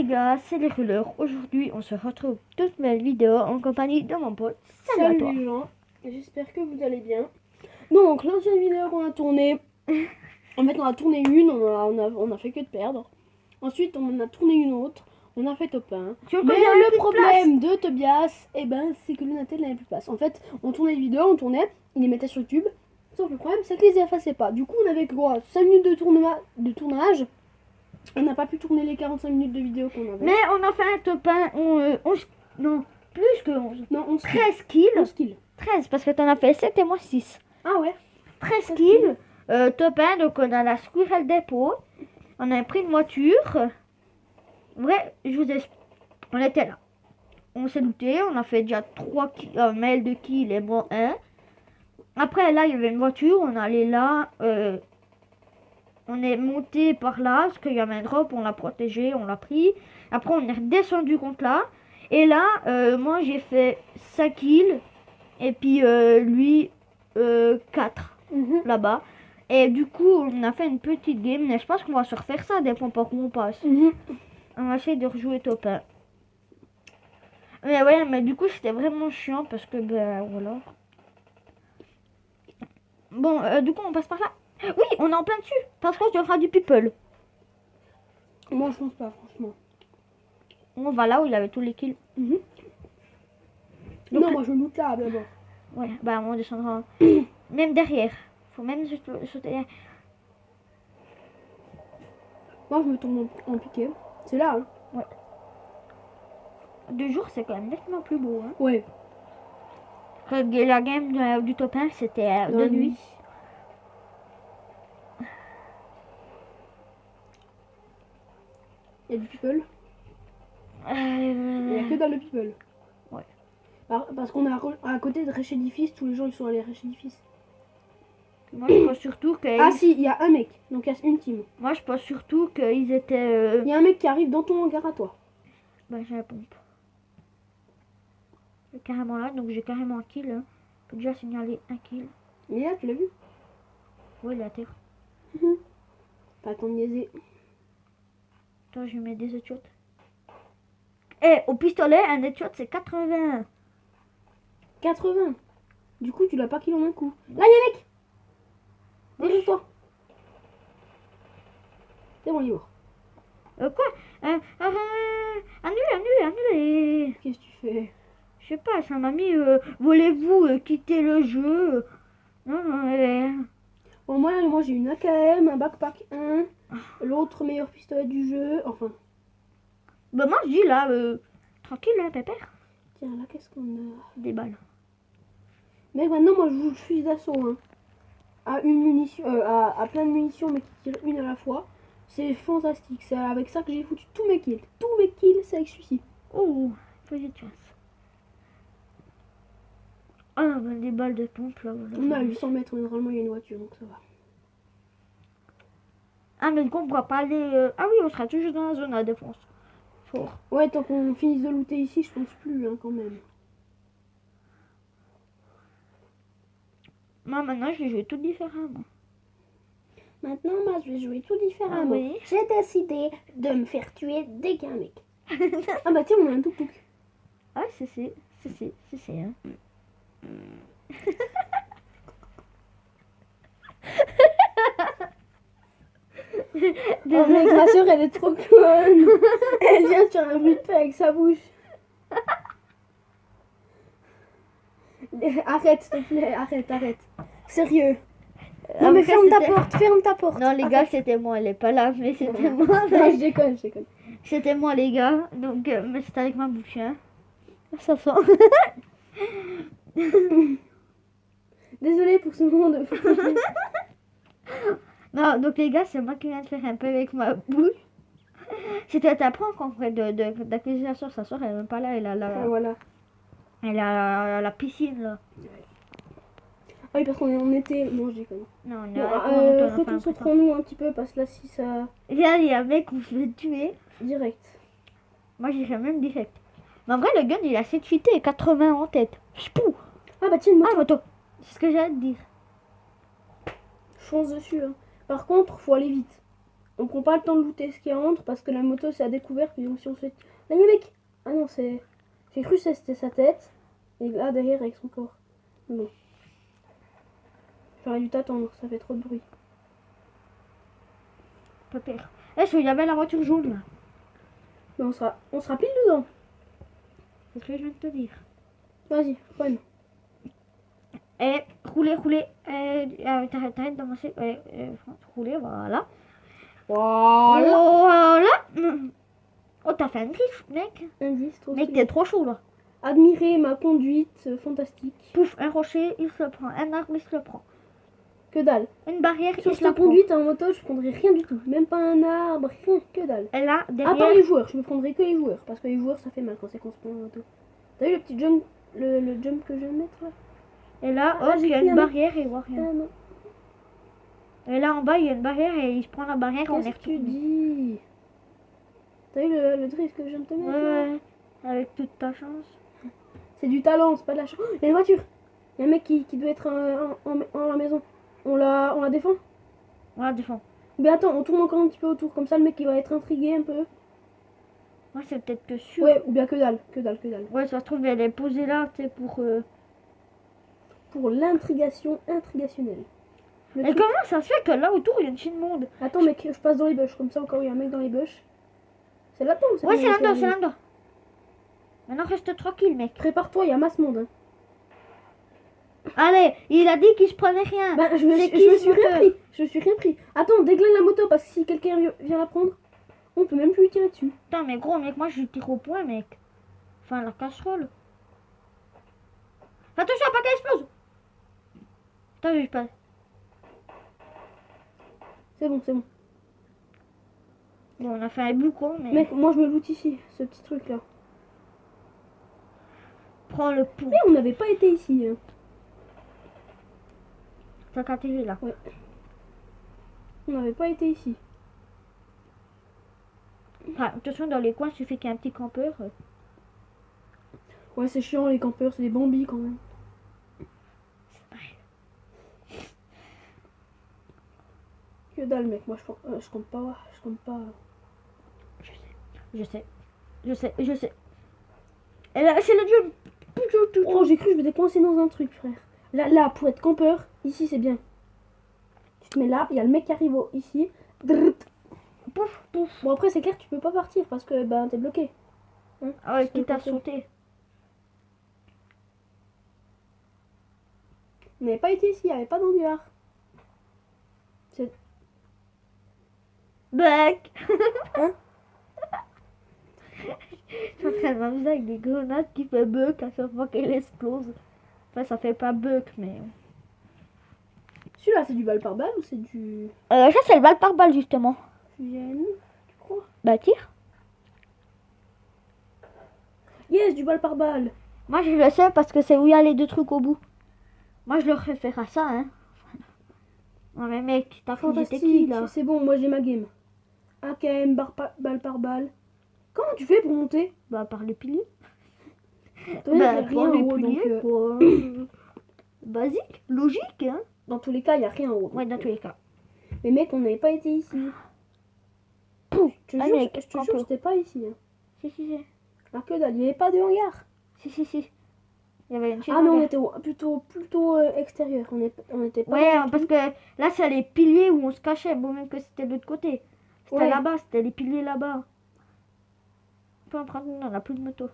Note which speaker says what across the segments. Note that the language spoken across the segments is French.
Speaker 1: gars, c'est les rouleurs. Aujourd'hui, on se retrouve toute nouvelle vidéo en compagnie de mon pote. Salut à toi.
Speaker 2: Salut les gens, j'espère que vous allez bien. Donc l'ancienne vidéo qu'on a tournée, en fait on a tourné une, on a fait que de perdre. Ensuite on en a tourné une autre, on a fait top 1.
Speaker 1: Tu veux
Speaker 2: Mais
Speaker 1: qu'on ait
Speaker 2: le
Speaker 1: plus de
Speaker 2: problème de Tobias, c'est que Lunatel n'avait plus de place. En fait on tournait les vidéos, on tournait, il les mettait sur YouTube. Sauf le problème c'est qu'il les effaçait pas. Du coup on avait quoi 5 minutes de tournage. On n'a pas pu tourner les 45 minutes de vidéo qu'on avait.
Speaker 1: Mais on a fait un top 1, 11, non, plus que 11.
Speaker 2: Non, 11 kills.
Speaker 1: 13 kills.
Speaker 2: 11 kills.
Speaker 1: 13, parce que t'en as fait 7 et moi 6.
Speaker 2: Ah ouais.
Speaker 1: 13 kills. Top 1, donc on a la Squirrel Depot. On a pris une voiture. Ouais, je vous explique. On était là. On s'est looté, on a fait déjà 3 mails de kills et moi 1. Après là, il y avait une voiture, on est allé là. On est monté par là, parce qu'il y avait un drop, on l'a protégé, on l'a pris. Après, on est redescendu contre là. Et là, moi, j'ai fait 5 kills. Et puis, lui, 4 là-bas. Et du coup, on a fait une petite game. Mais je pense qu'on va se refaire ça, dépend pas où on passe. On va essayer de rejouer top 1. Mais ouais, mais du coup, c'était vraiment chiant parce que, ben, voilà. Bon, du coup, on passe par là. Oui, on est en plein dessus. Parce qu'on se fera du people.
Speaker 2: Moi je pense pas franchement.
Speaker 1: On va là où il avait tous les kills. Donc,
Speaker 2: non, moi je loot là d'abord.
Speaker 1: Ouais, bah on descendra. Même derrière. Faut même sauter derrière.
Speaker 2: Moi je me tourne en piqué. C'est là, hein.
Speaker 1: Ouais. De jour, c'est quand même nettement plus beau. Hein.
Speaker 2: Ouais.
Speaker 1: Que la game du top 1, c'était de nuit.
Speaker 2: Il y a du people. Il n'y a que dans le people.
Speaker 1: Ouais.
Speaker 2: Parce qu'on est à côté de Réchédifice, tous les gens ils sont allés à Réchédifice.
Speaker 1: Moi, je pense surtout que.
Speaker 2: Ah si, il y a un mec, donc il y a une team.
Speaker 1: Moi, je pense surtout qu'ils étaient.
Speaker 2: Il y a un mec qui arrive dans ton hangar à toi.
Speaker 1: Bah, j'ai la pompe. Il est carrément là, donc j'ai carrément un kill. Hein. Je peux déjà signaler un kill.
Speaker 2: Il est là, tu l'as vu?
Speaker 1: Ouais, il est à terre.
Speaker 2: Pas ton niaiser.
Speaker 1: Attends, je vais mettre des headshots. Eh, au pistolet, un headshot, c'est 80.
Speaker 2: 80. Du coup, tu l'as pas kill en un coup. Là, il y a un mec. Derrière toi. C'est bon, il est mort.
Speaker 1: Quoi annulé.
Speaker 2: Qu'est-ce que tu fais?
Speaker 1: Je sais pas, ça m'a mis voulez-vous quitter le jeu? Non.
Speaker 2: Bon, moi j'ai une AKM, un backpack 1, l'autre meilleur pistolet du jeu, enfin.
Speaker 1: Bah moi je dis là, tranquille là, pépère.
Speaker 2: Tiens, là, qu'est-ce qu'on a?
Speaker 1: Des balles.
Speaker 2: Mec, maintenant, moi je joue le fusil d'assaut, hein. À une munition, à plein de munitions, mais qui tirent une à la fois. C'est fantastique, c'est avec ça que j'ai foutu tous mes kills. Tous mes kills, c'est avec celui-ci.
Speaker 1: Oh, j'ai de chance. Ah, bah, des balles de pompe là. Voilà.
Speaker 2: On a 800 mètres, normalement il y a une voiture, donc ça va.
Speaker 1: Ah, mais du coup, on pourra pas aller. Ah oui, on sera toujours dans la zone à défense. Fort.
Speaker 2: Ouais, tant qu'on finisse de looter ici, je pense plus, hein, quand même.
Speaker 1: Moi, maintenant, je vais jouer tout différemment.
Speaker 2: Maintenant, moi, je vais jouer tout différemment.
Speaker 1: Ah oui.
Speaker 2: J'ai décidé de me faire tuer dès qu'il y a un mec. Ah bah tiens, on a un tuk-tuk.
Speaker 1: Ah, c'est. Hein.
Speaker 2: Oh mec, ma soeur, elle est trop conne. Elle vient sur un but de paix avec sa bouche. Arrête, s'il te plaît, arrête. Sérieux. Non mais ferme ta porte.
Speaker 1: Non, les gars, c'était moi, elle est pas là, mais c'était moi.
Speaker 2: Non, je déconne.
Speaker 1: C'était moi, les gars, donc, mais c'était avec ma bouche, hein. Ça sent.
Speaker 2: Désolée pour ce moment de...
Speaker 1: Non, donc les gars, c'est moi qui viens de faire un peu avec ma bouche. C'était ta prank en fait d'accuser sa soeur. Sa soeur, elle est même pas là, elle a
Speaker 2: Voilà.
Speaker 1: elle a la piscine là.
Speaker 2: Ah oui, parce qu'on était... Non, je déconne.
Speaker 1: Non, on
Speaker 2: Bon, concentrons-nous un petit peu, parce que là, si ça...
Speaker 1: Là, il y a un mec où je vais tuer.
Speaker 2: Direct.
Speaker 1: Moi, j'irais même direct. Mais en vrai, le gun, il a assez cheaté, 80 en tête. Spou.
Speaker 2: Ah bah tiens, une moto.
Speaker 1: Ah, moto. C'est ce que j'allais te dire.
Speaker 2: Je fonce dessus, hein. Par contre, faut aller vite. On prend pas le temps de looter ce qui rentre parce que la moto c'est à découvert. Puis donc si on se fait. Là, il y a un mec. Ah non, c'est. J'ai cru que c'était sa tête. Et là derrière avec son corps. Non. J'aurais dû t'attendre, ça fait trop de bruit.
Speaker 1: Pas pire. Est-ce qu'il y avait la voiture jaune là?
Speaker 2: Mais on sera pile dedans.
Speaker 1: C'est ce que je viens de te dire.
Speaker 2: Vas-y, prenne.
Speaker 1: Et rouler. T'arrêtes d'avancer. Rouler, voilà. Voilà. Oh, t'as fait un drift, mec.
Speaker 2: Indice, trop
Speaker 1: Mec,
Speaker 2: stylé.
Speaker 1: t'es trop chaud là.
Speaker 2: Admirer ma conduite fantastique.
Speaker 1: Pouf, un rocher, il se le prend. Un arbre, il se le prend.
Speaker 2: Que dalle.
Speaker 1: Une barrière,
Speaker 2: Sur
Speaker 1: il se la
Speaker 2: cette
Speaker 1: prend.
Speaker 2: conduite en moto, je prendrai rien du tout. Même pas un arbre, rien, que dalle.
Speaker 1: Et là,
Speaker 2: À part
Speaker 1: derrière,
Speaker 2: les joueurs, je me prendrai que les joueurs. Parce que les joueurs, ça fait mal quand c'est qu'on se prend en moto. T'as vu le petit jump, le jump que je viens de mettre là?
Speaker 1: et là,
Speaker 2: Ah,
Speaker 1: hop,
Speaker 2: j'ai
Speaker 1: il y a
Speaker 2: pris
Speaker 1: une
Speaker 2: un-
Speaker 1: barrière et il voit rien.
Speaker 2: Ah non.
Speaker 1: Et là, en bas, il y a une barrière et il se prend la barrière et on est
Speaker 2: Qu'est-ce que tu
Speaker 1: retourné.
Speaker 2: dis? T'as vu le drift que je viens de te mettre là?
Speaker 1: Ouais, avec toute ta chance.
Speaker 2: C'est du talent, c'est pas de la chance. Oh, il y a une voiture. Il y a un mec qui doit être en la maison. On la défend?
Speaker 1: Voilà, défend.
Speaker 2: Mais attends, on tourne encore un petit peu autour. Comme ça, le mec il va être intrigué un peu.
Speaker 1: Moi, c'est peut-être que sûr.
Speaker 2: Ouais, ou bien que dalle, que dalle, que dalle.
Speaker 1: Ouais, ça se trouve, elle est posée là, tu sais, pour...
Speaker 2: Pour l'intrigation intrigationnelle. Le
Speaker 1: Et
Speaker 2: truc-
Speaker 1: comment ça se fait que là, autour, il y a une chaîne de monde?
Speaker 2: Attends, mec, je passe dans les bush. Comme ça, au cas où il y a un mec dans les bush. C'est là-dedans ou c'est
Speaker 1: Ouais,
Speaker 2: dans
Speaker 1: c'est
Speaker 2: les
Speaker 1: là-dedans,
Speaker 2: bush?
Speaker 1: c'est là-dedans. Maintenant, reste tranquille, mec.
Speaker 2: Prépare-toi, il y a masse monde. Hein.
Speaker 1: Allez, il a dit qu'il se prenait rien.
Speaker 2: Bah, je me
Speaker 1: C'est
Speaker 2: suis
Speaker 1: qui, ce
Speaker 2: rien
Speaker 1: moteur?
Speaker 2: pris. Je me suis rien pris. Attends, déglingue la moto parce que si quelqu'un vient la prendre, on peut même plus lui tirer dessus.
Speaker 1: Putain, mais gros, mec, moi, je tire au point, mec. Enfin, la casserole. Attention, pas qu'elle explose. T'as vu, je passe.
Speaker 2: C'est bon, c'est bon.
Speaker 1: Bon, on a fait un boucan, mais...
Speaker 2: Mec, moi je me loot ici, ce petit truc là.
Speaker 1: Prends le pont.
Speaker 2: Mais on n'avait pas été ici. Hein.
Speaker 1: T'as qu'à tirer, là.
Speaker 2: On n'avait pas été ici.
Speaker 1: Enfin, attention, dans les coins, il suffit qu'il y ait un petit campeur.
Speaker 2: Ouais, c'est chiant les campeurs, c'est des bambis quand même. Que dalle, mec, moi je compte pas. Je compte pas.
Speaker 1: Je sais. Et là, c'est le jump.
Speaker 2: Oh, j'ai cru que je m'étais coincé dans un truc, frère. Là, pour être campeur, ici c'est bien. Tu te mets là, il y a le mec qui arrive ici. Drrrt.
Speaker 1: Pouf, pouf.
Speaker 2: Bon, après, c'est clair, tu peux pas partir parce que ben t'es bloqué. Hein,
Speaker 1: Ah ouais,
Speaker 2: c'est
Speaker 1: qui t'a
Speaker 2: bloqué.
Speaker 1: sauté.
Speaker 2: On n'avait pas été ici, il n'y avait pas d'hangar.
Speaker 1: Bec.
Speaker 2: Hein?
Speaker 1: Je suis en train de m'amuser avec des grenades qui fait bug à chaque fois qu'elle explose. Enfin, ça fait pas bug, mais...
Speaker 2: Celui-là, c'est du balle par balle ou c'est du
Speaker 1: ça, c'est le balle par balle, justement.
Speaker 2: fusillade, tu crois?
Speaker 1: Bah, tire.
Speaker 2: Yes, du balle par balle.
Speaker 1: Moi, je le sais parce que c'est où il y a les deux trucs au bout. Moi, je leur réfère à ça, hein. Non, mais mec, t'as cru que j'étais qui,
Speaker 2: Fantastique,
Speaker 1: là?
Speaker 2: c'est bon, moi j'ai ma game. AKM, balle par balle. Comment tu fais pour monter?
Speaker 1: Bah, par les piliers.
Speaker 2: T'as vu, il y a
Speaker 1: Bah,
Speaker 2: rien
Speaker 1: par les
Speaker 2: en haut, donc
Speaker 1: piliers, quoi. Basique, logique, hein.
Speaker 2: dans tous les cas, il n'y a rien en haut.
Speaker 1: Ouais, dans tous les cas.
Speaker 2: Mais mec, on n'avait pas été ici.
Speaker 1: Pouf.
Speaker 2: Je te
Speaker 1: Ah,
Speaker 2: jure,
Speaker 1: mec,
Speaker 2: je te
Speaker 1: un
Speaker 2: jure,
Speaker 1: peu.
Speaker 2: c'était pas ici. Hein.
Speaker 1: Si.
Speaker 2: Ah, que dalle, il n'y avait pas de hangar.
Speaker 1: Si. Il y avait une chaîne
Speaker 2: Ah, mais on
Speaker 1: en
Speaker 2: était plutôt extérieur. On était pas.
Speaker 1: Ouais,
Speaker 2: dans le
Speaker 1: parce
Speaker 2: truc.
Speaker 1: que là, c'est les piliers où on se cachait. Bon, même que c'était de l'autre côté. C'était
Speaker 2: Ouais.
Speaker 1: là-bas, c'était les piliers là-bas. Peu importe, on n'a plus de moto.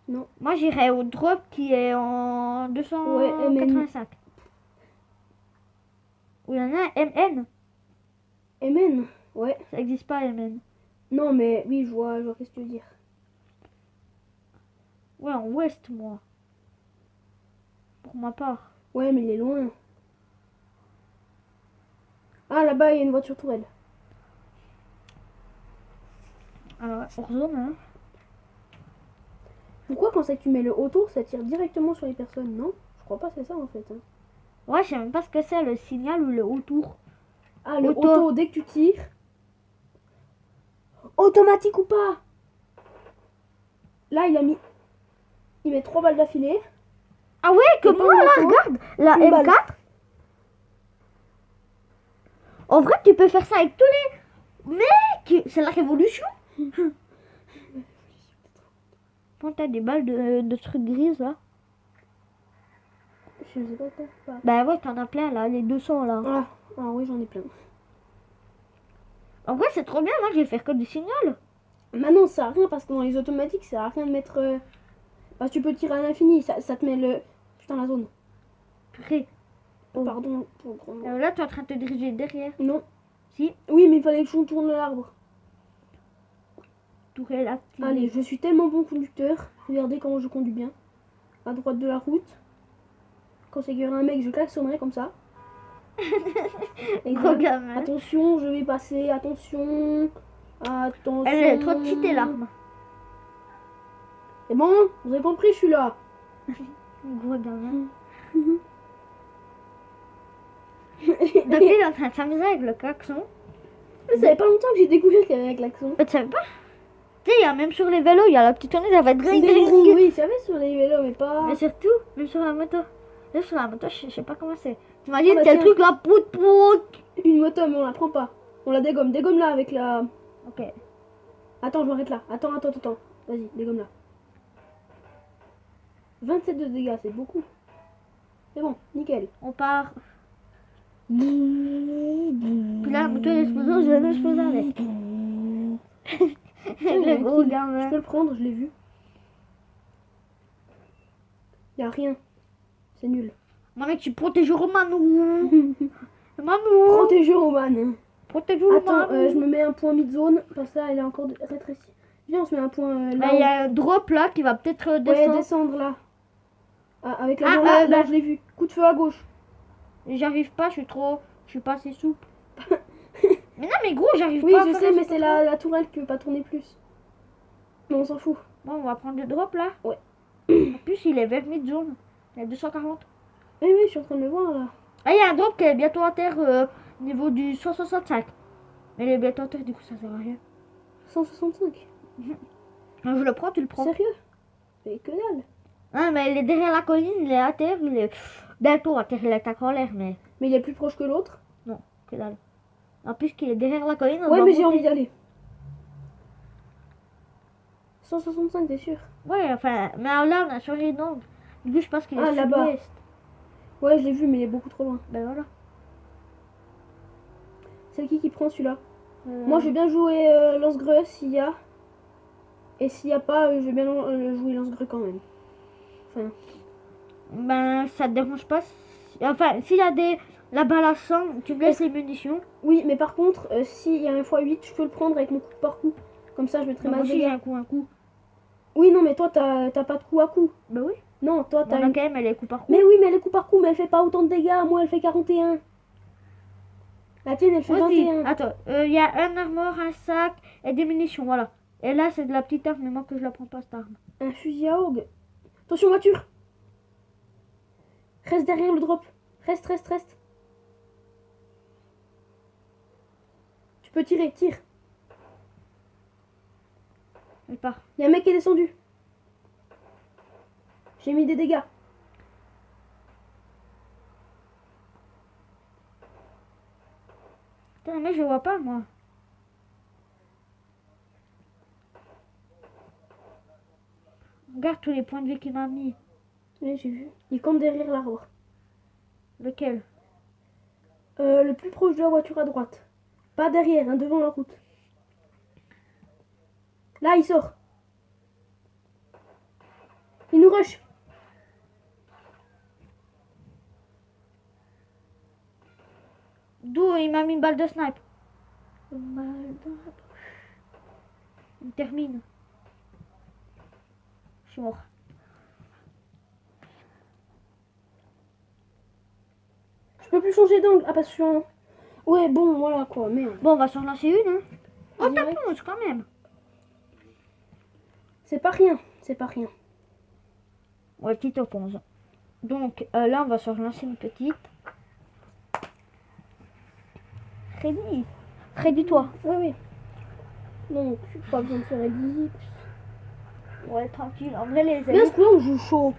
Speaker 2: Non.
Speaker 1: Moi, j'irais au drop qui est en 285. Où il y en a un MN.
Speaker 2: MN, ouais.
Speaker 1: Ça n'existe pas, MN.
Speaker 2: Non, mais oui, je vois qu'est-ce que tu veux dire.
Speaker 1: Ouais, en ouest, moi. Pour ma part.
Speaker 2: Ouais, mais il est loin. Ah, là-bas, il y a une voiture tourelle.
Speaker 1: Alors, hors zone, hein.
Speaker 2: Pourquoi quand c'est que tu mets le autour, ça tire directement sur les personnes, non? Je crois pas que c'est ça en fait. Hein.
Speaker 1: Ouais, je sais même pas ce que c'est, le signal ou le autour.
Speaker 2: Ah, le
Speaker 1: Auto.
Speaker 2: auto, dès que tu tires. Automatique ou pas? Là, il met 3 balles d'affilée.
Speaker 1: Ah ouais, que
Speaker 2: Et
Speaker 1: moi,
Speaker 2: pas
Speaker 1: là,
Speaker 2: une
Speaker 1: regarde. La
Speaker 2: Une balle.
Speaker 1: M4. En vrai, tu peux faire ça avec tous les mecs. C'est la révolution. Quand t'as des balles de trucs grises là.
Speaker 2: Je sais pas quoi faire.
Speaker 1: Bah ouais, t'en as plein là, les 200 là.
Speaker 2: Ah oui, j'en ai plein.
Speaker 1: En vrai, c'est trop bien. Moi, je vais faire que du signal.
Speaker 2: Maintenant, ça sert à rien parce que dans les automatiques, ça sert à rien de mettre. Parce que tu peux tirer à l'infini, ça te met le. Putain, la zone.
Speaker 1: Prêt. Oh.
Speaker 2: Pardon pour le grand mot.
Speaker 1: Là, tu es en train de te diriger derrière.
Speaker 2: Non.
Speaker 1: Si.
Speaker 2: Oui, mais il fallait que je tourne l'arbre.
Speaker 1: Tourelle activée.
Speaker 2: Allez, je suis tellement bon conducteur. Regardez comment je conduis bien. À droite de la route. Quand c'est qu'il y aura un mec, je klaxonnerai comme ça.
Speaker 1: Gros gamin.
Speaker 2: Attention, je vais passer. Attention. Attention.
Speaker 1: Elle est trop petite et l'arme.
Speaker 2: C'est bon, vous avez compris, je suis là.
Speaker 1: Gros gamin. Depuis, il est en train de s'amuser avec le klaxon.
Speaker 2: Ça fait pas longtemps que j'ai découvert qu'il y avait un klaxon.
Speaker 1: Tu savais pas? Tu sais, il y a même sur les vélos, il y a la petite tournée, ça va être dring, dring,
Speaker 2: Oui,
Speaker 1: dring.
Speaker 2: oui, ça va sur les vélos, mais pas.
Speaker 1: Mais surtout, même sur la moto. Là, sur la moto, je sais pas comment c'est. T'imagines,
Speaker 2: Ah bah
Speaker 1: quel
Speaker 2: tiens.
Speaker 1: truc là, pout pout.
Speaker 2: Une moto, mais on la prend pas. On la dégomme. Dégomme là avec la.
Speaker 1: Ok.
Speaker 2: Attends, je m'arrête là. Attends. Vas-y, dégomme là. 27 de dégâts, c'est beaucoup. C'est bon, nickel.
Speaker 1: On part. Puis là, la moto elle explose, je vais l'exploser avec. Le gros
Speaker 2: Je
Speaker 1: gamin.
Speaker 2: peux le prendre, je l'ai vu. Y a rien. C'est nul.
Speaker 1: Mon mec, tu protèges Romanou. Manou.
Speaker 2: Protégé Roman.
Speaker 1: Protège Romanou.
Speaker 2: Attends, je me mets un point mid-zone parce que là, elle est encore rétrécie. Viens, on se met un point là.
Speaker 1: Il y a un drop là qui va peut-être
Speaker 2: Ouais,
Speaker 1: descendre.
Speaker 2: descendre là. Ah, avec la
Speaker 1: Ah,
Speaker 2: bombe, là,
Speaker 1: bah.
Speaker 2: je l'ai vu. Coup de feu à gauche.
Speaker 1: J'arrive pas, je suis pas assez souple. Mais non, mais gros, j'arrive
Speaker 2: Oui,
Speaker 1: pas à
Speaker 2: je
Speaker 1: faire
Speaker 2: sais,
Speaker 1: un
Speaker 2: mais
Speaker 1: truc
Speaker 2: c'est la tourelle qui veut pas tourner plus. Mais on s'en fout.
Speaker 1: Bon, on va prendre le drop là.
Speaker 2: Ouais.
Speaker 1: En plus, il est vers mid-zone. Il est 240.
Speaker 2: Oui, je suis en train de le voir là.
Speaker 1: Ah, il y a un drop qui est bientôt à terre au niveau du 165. Mais il est bientôt à terre, du coup, ça sert à rien.
Speaker 2: 165.
Speaker 1: Non, je le prends, tu le prends.
Speaker 2: Sérieux? Mais que dalle.
Speaker 1: Ah, mais il est derrière la colline, il est à terre, il est bientôt à terre, il est en l'air, mais
Speaker 2: Mais il est plus proche que l'autre.
Speaker 1: que dalle. En plus qu'il est derrière la colline, on
Speaker 2: Ouais,
Speaker 1: doit
Speaker 2: mais j'ai
Speaker 1: monter.
Speaker 2: envie d'y aller. 165, t'es sûr?
Speaker 1: Ouais, enfin, mais là, on a changé d'angle. Du coup, je pense qu'il est
Speaker 2: Ah, là-bas.
Speaker 1: sud-ouest.
Speaker 2: Ouais, je l'ai vu, mais il est beaucoup trop loin.
Speaker 1: Ben voilà.
Speaker 2: C'est qui prend celui-là? Moi, je vais bien jouer lance-greu s'il y a. Et s'il y a pas, je vais bien jouer lance-greu quand même. Enfin,
Speaker 1: Ben, ça te dérange pas. Enfin, s'il y a la balle à 100, tu me laisses les munitions.
Speaker 2: oui, mais par contre, s'il y a un x8, je peux le prendre avec mon coup par coup. Comme ça, je mettrai
Speaker 1: Moi
Speaker 2: ma
Speaker 1: aussi, j'ai
Speaker 2: dégâts.
Speaker 1: un coup.
Speaker 2: Oui, non, mais toi, t'as pas de coup à coup.
Speaker 1: Ben oui.
Speaker 2: Non, toi, t'as
Speaker 1: T'as
Speaker 2: une...
Speaker 1: quand même, elle est coup par coup.
Speaker 2: Mais oui, mais elle est coup par coup, mais elle fait pas autant de dégâts. Moi, elle fait 41. La tienne, elle fait
Speaker 1: Vas-y,
Speaker 2: 21.
Speaker 1: attends. Il y a un armor, un sac et des munitions, voilà. Et là, c'est de la petite arme, mais moi que je la prends pas, cette arme.
Speaker 2: Un fusil à augue. Attention, voiture. Reste derrière le drop. Reste. Tu peux tirer, tire.
Speaker 1: Elle part.
Speaker 2: Il y a un mec qui est descendu. J'ai mis des dégâts.
Speaker 1: Putain, mais je vois pas, moi. Regarde tous les points de vie qu'il m'a mis.
Speaker 2: Oui, j'ai vu. Il campe derrière l'arbre.
Speaker 1: Lequel?
Speaker 2: Le plus proche de la voiture à droite. Pas derrière, hein, devant la route. Là, il sort. Il nous rush.
Speaker 1: D'où il m'a mis une balle de snipe. Une balle dans la poche. Il termine. Je suis mort.
Speaker 2: Je peux plus changer d'angle. Ah, parce que je suis en... Ouais, bon, voilà quoi, merde.
Speaker 1: Bon, on va s'en lancer une, hein. Oh,
Speaker 2: Direct.
Speaker 1: t'apponges quand même.
Speaker 2: C'est pas rien, c'est pas rien.
Speaker 1: Ouais, petite oponge. Donc, là, on va se relancer une petite. Freddy, toi.
Speaker 2: Oui, oui. Donc, pas besoin de faire ellipse.
Speaker 1: Ouais, tranquille. En vrai, les
Speaker 2: Bien, ce
Speaker 1: ellipses.
Speaker 2: coup-là, on joue chaud.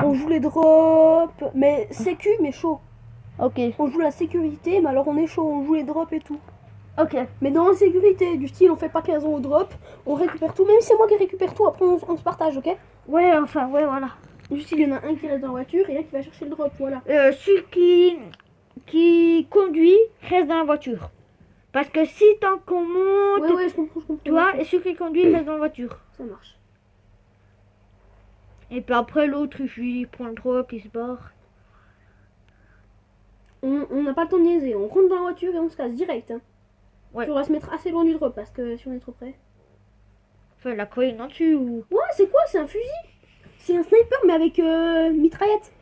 Speaker 2: On joue les drops, mais sécu, mais chaud.
Speaker 1: Ok.
Speaker 2: On joue la sécurité, mais alors on est chaud, on joue les drops et tout.
Speaker 1: Ok.
Speaker 2: Mais dans la sécurité, du style, on fait pas 15 ans au drop, on récupère tout, même si c'est moi qui récupère tout, après on se partage, ok?
Speaker 1: Ouais, enfin, ouais, voilà.
Speaker 2: Du style, il y en a un qui reste dans la voiture et un qui va chercher le drop, voilà.
Speaker 1: Celui qui conduit reste dans la voiture. Parce que si tant qu'on monte,
Speaker 2: Ouais, je comprends,
Speaker 1: tu vois, et celui qui conduit reste dans la voiture.
Speaker 2: Ça marche.
Speaker 1: Et puis après, l'autre, il prend le drop, il se barre.
Speaker 2: On n'a pas le temps de niaiser, on rentre dans la voiture et on se casse direct. Hein.
Speaker 1: Ouais.
Speaker 2: On va se mettre assez loin du drop parce que si on est trop près.
Speaker 1: Enfin, la colline en dessus ou.
Speaker 2: Ouais, c'est quoi? C'est un fusil? C'est un sniper mais avec mitraillette.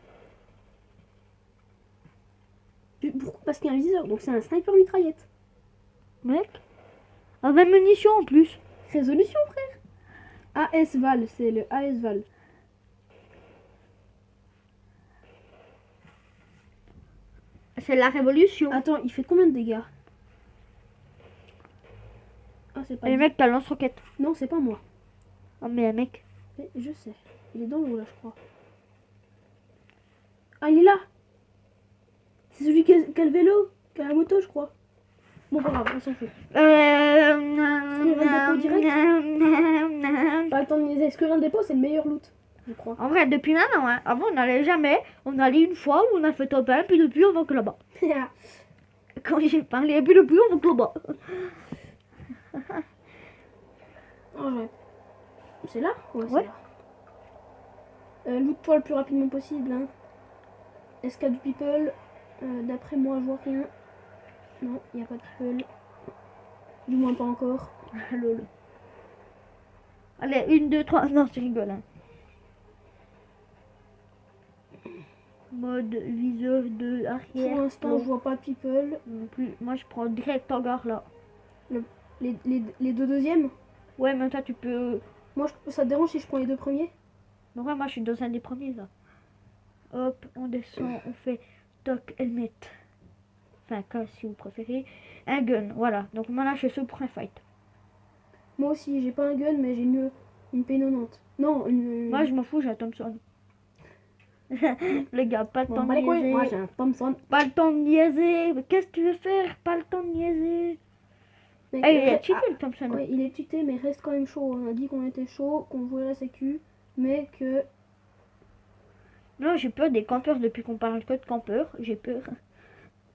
Speaker 2: Pourquoi? Parce qu'il y a un viseur, donc c'est un sniper mitraillette.
Speaker 1: Mec, avec munitions en plus.
Speaker 2: Résolution, frère. AS Val, c'est le AS Val.
Speaker 1: C'est la révolution.
Speaker 2: Attends, il fait combien de dégâts? Ah, c'est pas
Speaker 1: Et le
Speaker 2: lui.
Speaker 1: mec, t'as lance-roquette.
Speaker 2: Non, c'est pas moi.
Speaker 1: Oh, mais mec.
Speaker 2: Mais je sais. Il est dans l'eau là, je crois. Ah, il est là. C'est celui qui a le vélo, qui a la moto, je crois. Bon, pas grave, on s'en fout. Pas le temps de niaiser. Scurril le dépôt, c'est le meilleur loot, je crois.
Speaker 1: En vrai, depuis maintenant, hein. Avant, on n'allait jamais. On allait une fois où on a fait top 1, puis depuis, on va que là-bas. Quand j'ai parlé, puis depuis, on va que là-bas.
Speaker 2: Oh, ouais. C'est là? Ouais,
Speaker 1: Ouais.
Speaker 2: c'est là. Loot-toi le plus rapidement possible. Hein. SK du people. D'après moi, je vois rien. Non, il n'y a pas de people. Du moins, pas encore.
Speaker 1: Lolo. Allez, 1, 2, 3. Non, je rigole. Hein. Mode viseur de arrière.
Speaker 2: Pour l'instant, je vois pas de people.
Speaker 1: Non plus. Moi, je prends direct en gare là.
Speaker 2: Les deux deuxièmes.
Speaker 1: Ouais, mais toi, tu peux.
Speaker 2: Moi, ça te dérange si je prends les deux premiers?
Speaker 1: Mais ouais, moi, je suis dans un des premiers là. Hop, on descend, on fait toc, helmet. Enfin, cas si vous préférez. Un gun, voilà. Donc, moi, là, je suis pour un fight.
Speaker 2: Moi aussi, j'ai pas un gun, mais j'ai mieux une P90. Non, une.
Speaker 1: Moi, je m'en fous, j'ai un Thompson. Les gars, pas le
Speaker 2: Bon,
Speaker 1: temps
Speaker 2: bah,
Speaker 1: de
Speaker 2: les couilles, moi
Speaker 1: niaiser.
Speaker 2: j'ai un Thompson.
Speaker 1: Pas le temps de niaiser. Mais qu'est-ce que tu veux faire? Pas le temps de niaiser.
Speaker 2: Mec,
Speaker 1: Eh, il a cheaté le Thompson.
Speaker 2: ouais, il est cheaté, mais reste quand même chaud. On a dit qu'on était chaud, qu'on jouait la sécu, mais que.
Speaker 1: Non, j'ai peur des campeurs depuis qu'on parle que de campeurs. J'ai peur.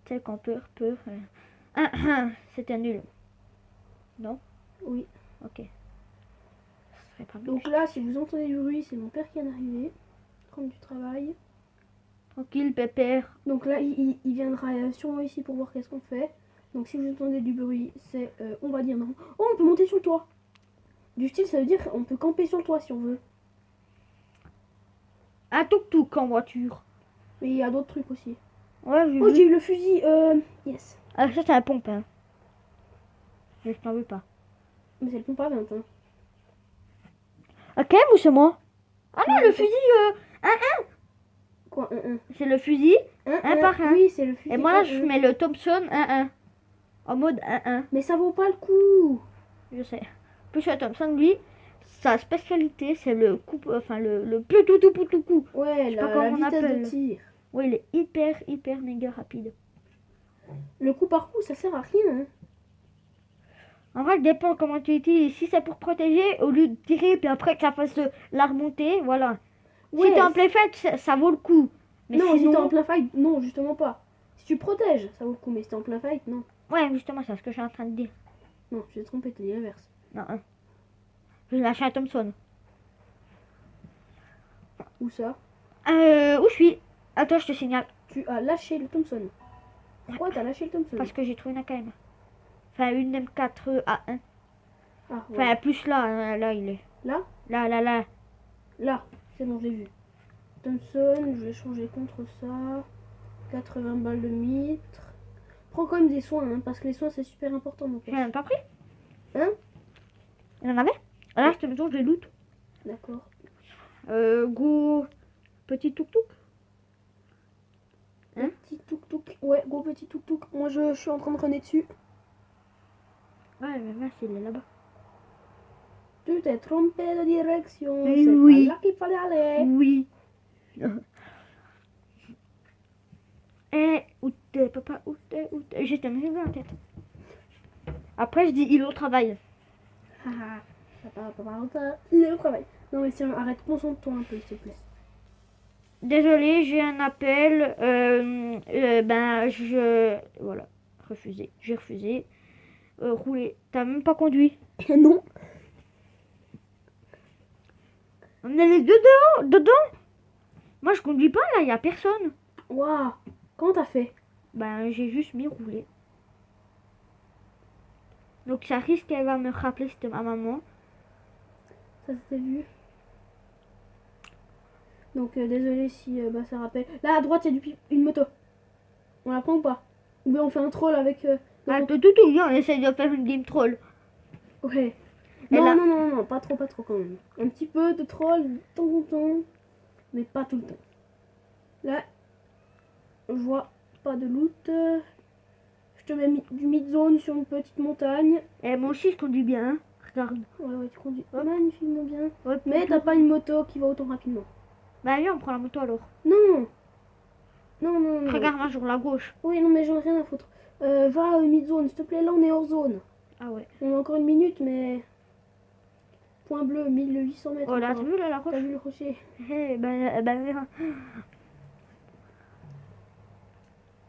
Speaker 1: Tu sais, campeur, peur. C'était nul. Non?
Speaker 2: Oui.
Speaker 1: Ok. Ce serait pas bien.
Speaker 2: Donc là, si vous entendez du bruit, c'est mon père qui vient d'arriver. Prendre du travail.
Speaker 1: Tranquille, pépère.
Speaker 2: Donc là, il viendra sûrement ici pour voir qu'est-ce qu'on fait. Donc si vous entendez du bruit, c'est. On va dire non. Oh, on peut monter sur le toit. Du style, ça veut dire on peut camper sur le toit si on veut.
Speaker 1: Un tuk-tuk en voiture.
Speaker 2: Mais il y a d'autres trucs aussi.
Speaker 1: Ouais, j'ai
Speaker 2: Oh,
Speaker 1: vu.
Speaker 2: j'ai eu le fusil. Yes.
Speaker 1: Ah, ça, c'est la pompe. Hein. Mais je t'en veux pas.
Speaker 2: Mais c'est le pompe à 20. Hein.
Speaker 1: Ah, quand même, ou c'est moi? Ah non, le fusil.
Speaker 2: Quoi, un.
Speaker 1: C'est le fusil. Un par un.
Speaker 2: Oui, c'est le fusil.
Speaker 1: Et moi, là,
Speaker 2: un,
Speaker 1: je
Speaker 2: un.
Speaker 1: mets le Thompson 1-1. En mode 1-1.
Speaker 2: Mais ça vaut pas le coup.
Speaker 1: Je sais. Plus le Thompson, lui, sa spécialité, c'est le coup. Enfin, le plus tout coup.
Speaker 2: Ouais,
Speaker 1: Je sais pas
Speaker 2: la
Speaker 1: comment on
Speaker 2: vitesse
Speaker 1: appelle.
Speaker 2: de tir.
Speaker 1: Ouais, il est hyper méga rapide.
Speaker 2: Le coup par coup, ça sert à rien. Hein.
Speaker 1: En vrai, ça dépend comment tu utilises. Si c'est pour protéger, au lieu de tirer, puis après que ça fasse la remontée, voilà.
Speaker 2: Ouais,
Speaker 1: Si t'es en play fight, ça vaut le coup. Mais
Speaker 2: non, si t'es
Speaker 1: sinon...
Speaker 2: en plein fight, non, justement pas. Si tu protèges, ça vaut le coup, mais si t'es en plein fight, non.
Speaker 1: Ouais, justement, c'est ce que je suis en train de dire.
Speaker 2: Non, je t'ai trompé, t'as dit l'inverse.
Speaker 1: Non, hein. Je vais lâcher un Thompson.
Speaker 2: Où ça?
Speaker 1: Où je suis? Attends, je te signale.
Speaker 2: Tu as lâché le Thompson. Pourquoi t'as lâché le Thompson?
Speaker 1: Parce que j'ai trouvé une AKM. Enfin, une M4A1.
Speaker 2: Ah, ouais.
Speaker 1: Enfin, plus là, hein, là, il est.
Speaker 2: Là?
Speaker 1: Là.
Speaker 2: Là, c'est bon, je l'ai vu. Thompson, je vais changer contre ça. 80 balles de mitre. Prends quand même des soins, hein, parce que les soins c'est super important. Donc.
Speaker 1: J'ai même pas pris.
Speaker 2: Hein?
Speaker 1: Il en avait? Là, je te dis, je les loot.
Speaker 2: D'accord.
Speaker 1: Gros petit tuk-tuk. Hein?
Speaker 2: Petit tuk-tuk. Ouais, gros petit tuk-tuk. Moi je suis en train de runner dessus.
Speaker 1: Ouais, mais mince, il est là-bas.
Speaker 2: Tu t'es trompé de direction.
Speaker 1: Mais
Speaker 2: C'est
Speaker 1: oui.
Speaker 2: pas là qu'il fallait aller.
Speaker 1: Oui. Et où t'es, papa, où t'es? J'étais même en tête. Après, je dis, il est au travail.
Speaker 2: Haha, papa, il est au travail. Non mais tiens, arrête, concentre-toi un peu s'il te plaît.
Speaker 1: Désolé, j'ai un appel. Voilà, refusé. J'ai refusé. Rouler. T'as même pas conduit.
Speaker 2: Non.
Speaker 1: On est les deux dedans. Moi, je conduis pas, là, y a personne.
Speaker 2: Waouh, comment t'as fait?
Speaker 1: Ben, j'ai juste mis rouler. Donc, ça risque qu'elle va me rappeler, c'était ma maman.
Speaker 2: Ça s'était vu. Donc désolé si ça rappelle. Là à droite il y a une moto. On la prend ou pas? Ou bien on fait un troll avec...
Speaker 1: Ah,
Speaker 2: notre-
Speaker 1: tout, on essaye de faire une game troll.
Speaker 2: Ouais.
Speaker 1: Et
Speaker 2: Non,
Speaker 1: là-
Speaker 2: non, pas trop quand même. Un petit peu de troll de temps en temps, mais pas tout le temps. Là, je vois pas de loot. Je te mets du mid-zone sur une petite montagne.
Speaker 1: Et moi aussi, je conduis bien. Hein. Regarde.
Speaker 2: Ouais, tu conduis
Speaker 1: Hop.
Speaker 2: magnifiquement bien.
Speaker 1: Hop,
Speaker 2: Mais t'as pas une moto qui va autant rapidement.
Speaker 1: Bah, viens, on prend la moto alors.
Speaker 2: Non. Non.
Speaker 1: Regarde-moi sur la gauche.
Speaker 2: Oui, non, mais j'en ai rien à foutre. Va mid-zone, s'il te plaît. Là, on est hors zone.
Speaker 1: Ah ouais.
Speaker 2: On a encore une minute, mais... Point bleu, 1800 mètres.
Speaker 1: Oh là, t'as
Speaker 2: encore.
Speaker 1: vu là, la roche?
Speaker 2: T'as vu le rocher?
Speaker 1: Viens.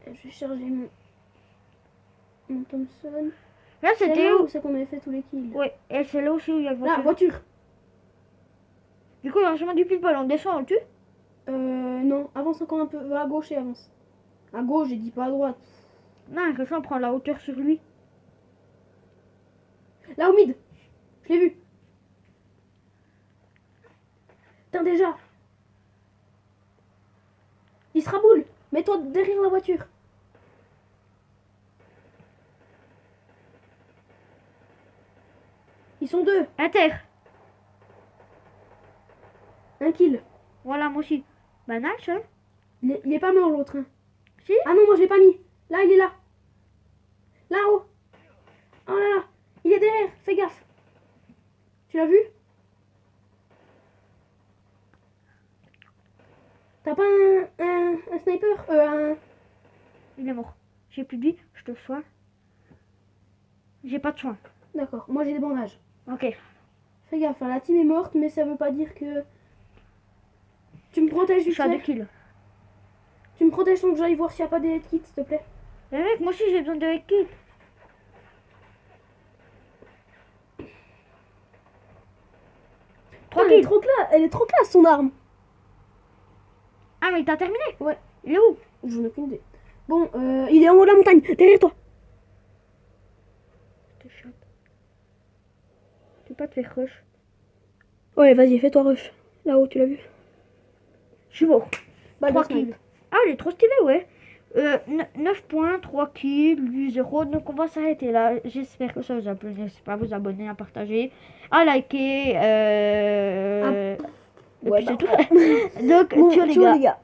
Speaker 2: Je vais charger mon Thompson.
Speaker 1: Là,
Speaker 2: C'est
Speaker 1: c'était
Speaker 2: là
Speaker 1: où?
Speaker 2: où c'est qu'on avait fait tous les kills.
Speaker 1: Ouais, et c'est là aussi où il y a le
Speaker 2: Là,
Speaker 1: voiture.
Speaker 2: voiture.
Speaker 1: Du coup, il y a un chemin du people, on descend, on le tue?
Speaker 2: Non, avance encore un peu. Va à gauche et avance. À gauche, j'ai dit pas à droite.
Speaker 1: Non, comme ça, on prend la hauteur sur lui.
Speaker 2: Là, au mid. Je l'ai vu. Putain, déjà. Il se raboule. Mets-toi derrière la voiture. Ils sont deux.
Speaker 1: Inter.
Speaker 2: Un kill.
Speaker 1: Voilà, moi aussi. Bah, nice, hein?
Speaker 2: Il est pas mort l'autre. Hein.
Speaker 1: Si?
Speaker 2: Ah non, moi je l'ai pas mis. Là, il est là. Là-haut. Oh là là. Il est derrière. Fais gaffe. Tu l'as vu? T'as pas un sniper?
Speaker 1: Il est mort. J'ai plus de vie, je te soigne. J'ai pas de soin.
Speaker 2: D'accord, moi j'ai des bandages.
Speaker 1: Ok.
Speaker 2: Fais gaffe, hein, la team est morte, mais ça veut pas dire que... Tu me protèges
Speaker 1: Je
Speaker 2: vite
Speaker 1: suis à 2
Speaker 2: fait.
Speaker 1: kills.
Speaker 2: Tu me protèges sans que j'aille voir s'il y a pas des kits, s'il te plaît.
Speaker 1: Mais mec, moi aussi j'ai besoin de kits.
Speaker 2: Oh, elle est trop classe, elle est trop classe son arme.
Speaker 1: Ah, mais t'as terminé?
Speaker 2: Ouais.
Speaker 1: Il est où?
Speaker 2: J'en ai aucune idée. Bon, il est en haut de la montagne, derrière toi.
Speaker 1: Je te chope. Tu peux pas te faire rush.
Speaker 2: Ouais, vas-y, fais-toi rush. Là-haut, tu l'as vu?
Speaker 1: Je suis mort.
Speaker 2: Bah,
Speaker 1: 3
Speaker 2: de snipe.
Speaker 1: kills. Ah, il est trop stylé, ouais. 9 points, 3 kills, 8 0. Donc on va s'arrêter là. J'espère que ça vous a plu. N'hésitez pas à vous abonner, à partager, à liker. Et
Speaker 2: Ouais,
Speaker 1: puis c'est
Speaker 2: bah,
Speaker 1: tout. Donc,
Speaker 2: bon,
Speaker 1: ciao les
Speaker 2: ciao
Speaker 1: gars.
Speaker 2: les gars.